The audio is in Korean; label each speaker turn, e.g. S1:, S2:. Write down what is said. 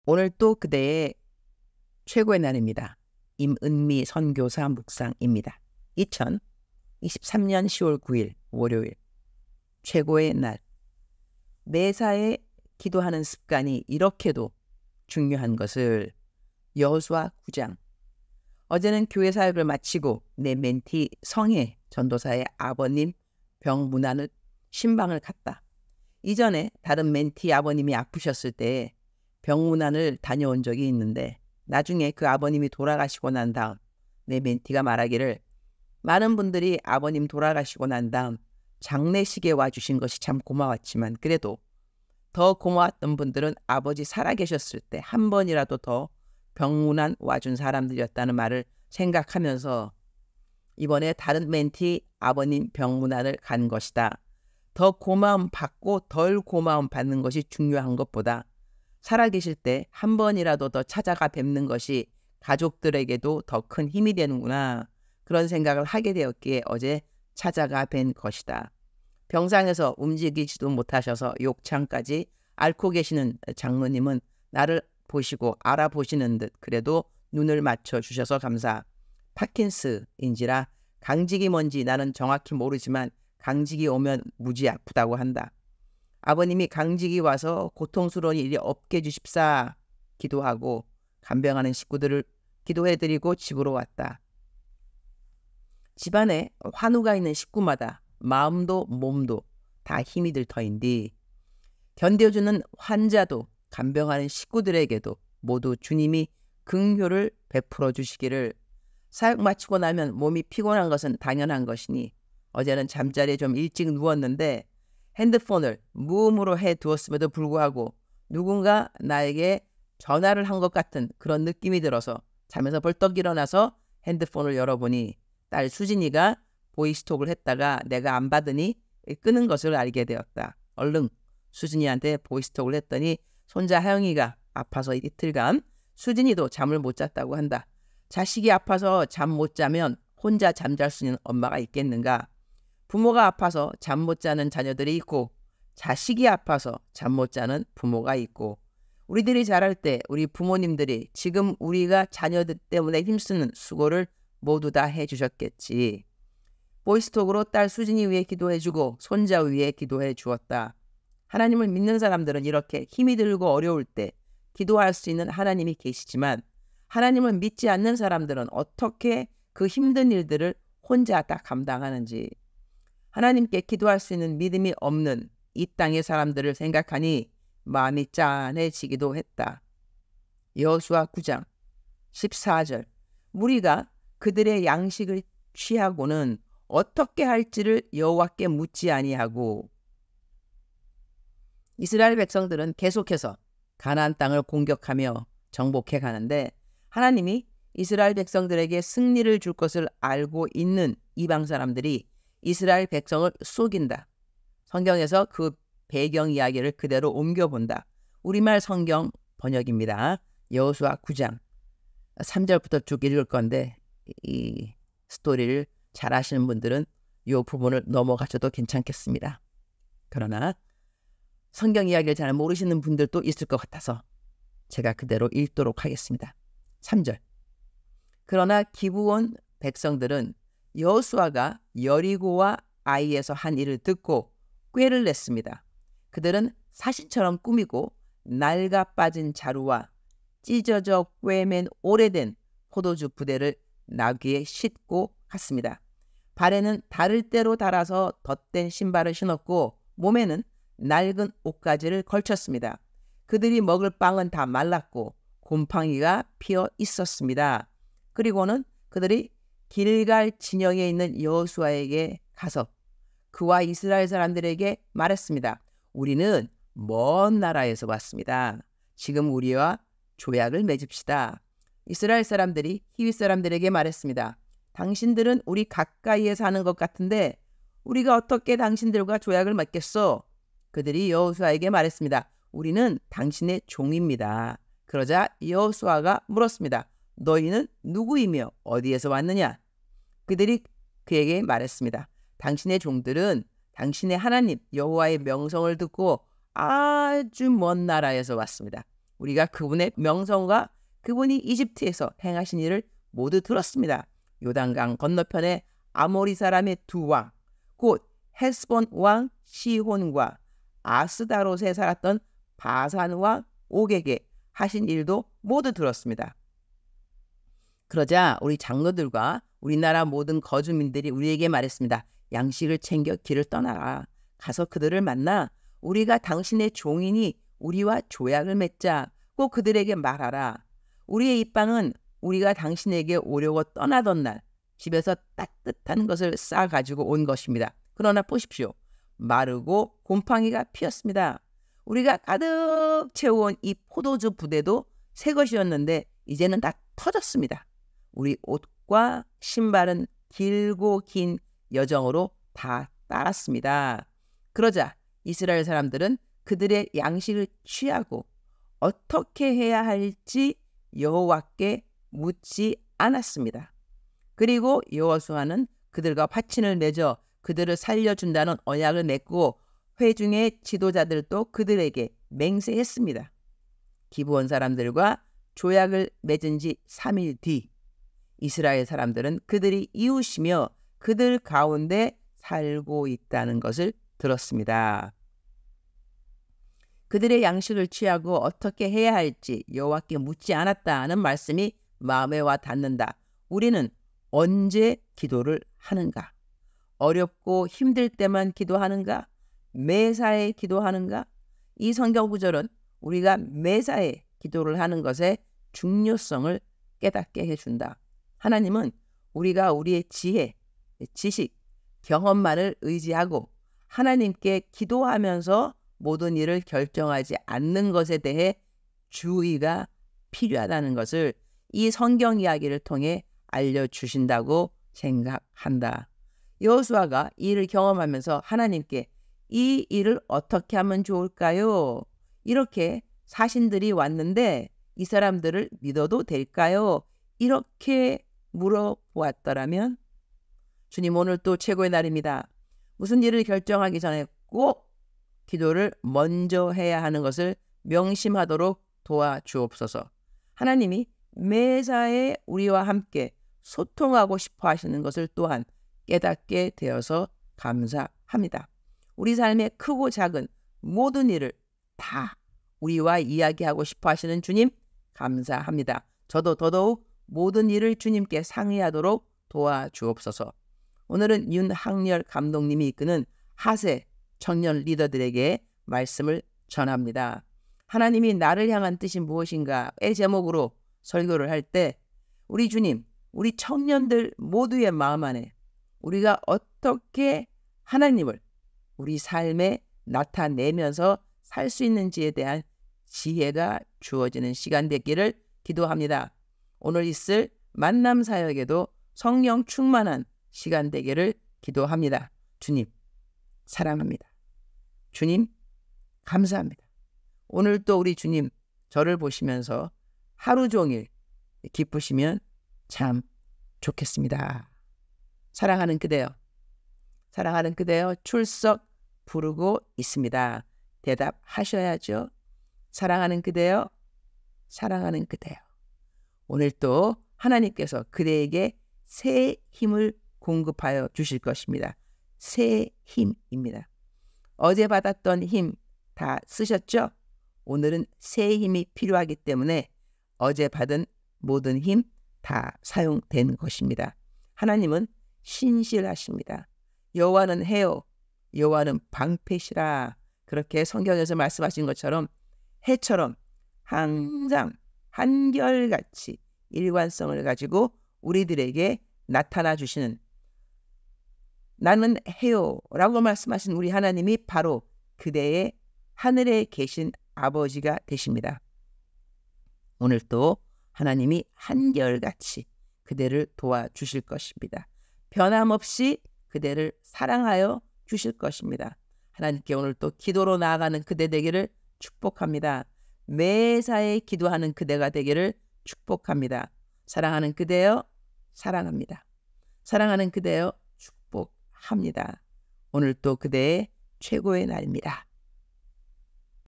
S1: 오늘 또 그대의 최고의 날입니다. 임은미 선교사 묵상입니다. 2023년 10월 9일 월요일 최고의 날. 매사에 기도하는 습관이 이렇게도 중요한 것을 여호수아 9장. 어제는 교회 사역을 마치고 내 멘티 성혜 전도사의 아버님 병문안을 신방을 갔다. 이전에 다른 멘티 아버님이 아프셨을 때 병문안을 다녀온 적이 있는데 나중에 그 아버님이 돌아가시고 난 다음 내 멘티가 말하기를 많은 분들이 아버님 돌아가시고 난 다음 장례식에 와주신 것이 참 고마웠지만 그래도 더 고마웠던 분들은 아버지 살아계셨을 때 한 번이라도 더 병문안 와준 사람들이었다는 말을 생각하면서 이번에 다른 멘티 아버님 병문안을 간 것이다. 더 고마움 받고 덜 고마움 받는 것이 중요한 것보다 살아계실 때 한 번이라도 더 찾아가 뵙는 것이 가족들에게도 더 큰 힘이 되는구나. 그런 생각을 하게 되었기에 어제 찾아가 뵌 것이다. 병상에서 움직이지도 못하셔서 욕창까지 앓고 계시는 장로님은 나를 보시고 알아보시는 듯 그래도 눈을 맞춰주셔서 감사. 파킨스인지라 강직이 뭔지 나는 정확히 모르지만 강직이 오면 무지 아프다고 한다. 아버님이 강직이 와서 고통스러운 일이 없게 해주십사 기도하고 간병하는 식구들을 기도해드리고 집으로 왔다. 집안에 환우가 있는 식구마다 마음도 몸도 다 힘이 들 터인디 견뎌주는 환자도 간병하는 식구들에게도 모두 주님이 긍휼을 베풀어 주시기를. 사역 마치고 나면 몸이 피곤한 것은 당연한 것이니 어제는 잠자리에 좀 일찍 누웠는데 핸드폰을 무음으로 해두었음에도 불구하고 누군가 나에게 전화를 한 것 같은 그런 느낌이 들어서 잠에서 벌떡 일어나서 핸드폰을 열어보니 딸 수진이가 보이스톡을 했다가 내가 안 받으니 끄는 것을 알게 되었다. 얼른 수진이한테 보이스톡을 했더니 손자 하영이가 아파서 이틀간 수진이도 잠을 못 잤다고 한다. 자식이 아파서 잠 못 자면 혼자 잠잘 수 있는 엄마가 있겠는가. 부모가 아파서 잠 못 자는 자녀들이 있고 자식이 아파서 잠 못 자는 부모가 있고 우리들이 자랄 때 우리 부모님들이 지금 우리가 자녀들 때문에 힘쓰는 수고를 모두 다 해주셨겠지. 보이스톡으로 딸 수진이 위해 기도해주고 손자 위해 기도해 주었다. 하나님을 믿는 사람들은 이렇게 힘이 들고 어려울 때 기도할 수 있는 하나님이 계시지만 하나님을 믿지 않는 사람들은 어떻게 그 힘든 일들을 혼자 다 감당하는지. 하나님께 기도할 수 있는 믿음이 없는 이 땅의 사람들을 생각하니 마음이 짠해지기도 했다. 여호수아 9장 14절. 무리가 그들의 양식을 취하고는 어떻게 할지를 여호와께 묻지 아니하고. 이스라엘 백성들은 계속해서 가나안 땅을 공격하며 정복해 가는데 하나님이 이스라엘 백성들에게 승리를 줄 것을 알고 있는 이방 사람들이 이스라엘 백성을 속인다. 성경에서 그 배경 이야기를 그대로 옮겨본다. 우리말 성경 번역입니다. 여호수아 9장 3절부터 쭉 읽을 건데 이 스토리를 잘 아시는 분들은 이 부분을 넘어가셔도 괜찮겠습니다. 그러나 성경 이야기를 잘 모르시는 분들도 있을 것 같아서 제가 그대로 읽도록 하겠습니다. 3절. 그러나 기브온 백성들은 여호수아가 여리고와 아이에서 한 일을 듣고 꾀를 냈습니다. 그들은 사신처럼 꾸미고 낡아 빠진 자루와 찢어져 꿰맨 오래된 포도주 부대를 나귀에 싣고 갔습니다. 발에는 다를 대로 달아서 덧댄 신발을 신었고 몸에는 낡은 옷가지를 걸쳤습니다. 그들이 먹을 빵은 다 말랐고 곰팡이가 피어 있었습니다. 그리고는 그들이 길갈 진영에 있는 여호수아에게 가서 그와 이스라엘 사람들에게 말했습니다. 우리는 먼 나라에서 왔습니다. 지금 우리와 조약을 맺읍시다. 이스라엘 사람들이 히위 사람들에게 말했습니다. 당신들은 우리 가까이에 사는 것 같은데 우리가 어떻게 당신들과 조약을 맺겠소? 그들이 여호수아에게 말했습니다. 우리는 당신의 종입니다. 그러자 여호수아가 물었습니다. 너희는 누구이며 어디에서 왔느냐? 그들이 그에게 말했습니다. 당신의 종들은 당신의 하나님 여호와의 명성을 듣고 아주 먼 나라에서 왔습니다. 우리가 그분의 명성과 그분이 이집트에서 행하신 일을 모두 들었습니다. 요단강 건너편에 아모리 사람의 두 왕, 곧 헤스본 왕 시혼과 아스다롯에 살았던 바산 왕 옥에게 하신 일도 모두 들었습니다. 그러자 우리 장로들과 우리나라 모든 거주민들이 우리에게 말했습니다. 양식을 챙겨 길을 떠나라. 가서 그들을 만나 우리가 당신의 종이니 우리와 조약을 맺자. 꼭 그들에게 말하라. 우리의 입방은 우리가 당신에게 오려고 떠나던 날 집에서 따뜻한 것을 싸가지고 온 것입니다. 그러나 보십시오. 마르고 곰팡이가 피었습니다. 우리가 가득 채워온 이 포도주 부대도 새 것이었는데 이제는 다 터졌습니다. 우리 옷과 신발은 길고 긴 여정으로 다 따랐습니다. 그러자 이스라엘 사람들은 그들의 양식을 취하고 어떻게 해야 할지 여호와께 묻지 않았습니다. 그리고 여호수아는 그들과 화친을 맺어 그들을 살려준다는 언약을 맺고 회중의 지도자들도 그들에게 맹세했습니다. 기브온 사람들과 조약을 맺은 지 3일 뒤 이스라엘 사람들은 그들이 이웃이며 그들 가운데 살고 있다는 것을 들었습니다. 그들의 양식을 취하고 어떻게 해야 할지 여호와께 묻지 않았다는 말씀이 마음에 와 닿는다. 우리는 언제 기도를 하는가? 어렵고 힘들 때만 기도하는가? 매사에 기도하는가? 이 성경 구절은 우리가 매사에 기도를 하는 것의 중요성을 깨닫게 해준다. 하나님은 우리가 우리의 지혜, 지식, 경험만을 의지하고 하나님께 기도하면서 모든 일을 결정하지 않는 것에 대해 주의가 필요하다는 것을 이 성경 이야기를 통해 알려주신다고 생각한다. 여호수아가 이 일을 경험하면서 하나님께 이 일을 어떻게 하면 좋을까요? 이렇게 사신들이 왔는데 이 사람들을 믿어도 될까요? 이렇게 물어보았더라면 주님 오늘 또 최고의 날입니다. 무슨 일을 결정하기 전에 꼭 기도를 먼저 해야 하는 것을 명심하도록 도와주옵소서. 하나님이 매사에 우리와 함께 소통하고 싶어 하시는 것을 또한 깨닫게 되어서 감사합니다. 우리 삶의 크고 작은 모든 일을 다 우리와 이야기하고 싶어 하시는 주님 감사합니다. 저도 더더욱 모든 일을 주님께 상의하도록 도와주옵소서. 오늘은 윤학렬 감독님이 이끄는 하세 청년 리더들에게 말씀을 전합니다. 하나님이 나를 향한 뜻이 무엇인가의 제목으로 설교를 할 때 우리 주님, 우리 청년들 모두의 마음 안에 우리가 어떻게 하나님을 우리 삶에 나타내면서 살 수 있는지에 대한 지혜가 주어지는 시간 되기를 기도합니다. 오늘 있을 만남 사역에도 성령 충만한 시간 되기를 기도합니다. 주님, 사랑합니다. 주님, 감사합니다. 오늘 또 우리 주님 저를 보시면서 하루 종일 기쁘시면 참 좋겠습니다. 사랑하는 그대여, 사랑하는 그대여 출석 부르고 있습니다. 대답하셔야죠. 사랑하는 그대여, 사랑하는 그대여. 오늘 또 하나님께서 그대에게 새 힘을 공급하여 주실 것입니다. 새 힘입니다. 어제 받았던 힘 다 쓰셨죠? 오늘은 새 힘이 필요하기 때문에 어제 받은 모든 힘 다 사용된 것입니다. 하나님은 신실하십니다. 여호와는 해요. 여호와는 방패시라. 그렇게 성경에서 말씀하신 것처럼 해처럼 항상 한결같이 일관성을 가지고 우리들에게 나타나 주시는 나는 해요 라고 말씀하신 우리 하나님이 바로 그대의 하늘에 계신 아버지가 되십니다. 오늘 또 하나님이 한결같이 그대를 도와주실 것입니다. 변함없이 그대를 사랑하여 주실 것입니다. 하나님께 오늘 또 기도로 나아가는 그대 되기를 축복합니다. 매사에 기도하는 그대가 되기를 축복합니다. 사랑하는 그대여 사랑합니다. 사랑하는 그대여 축복합니다. 오늘 또 그대의 최고의 날입니다.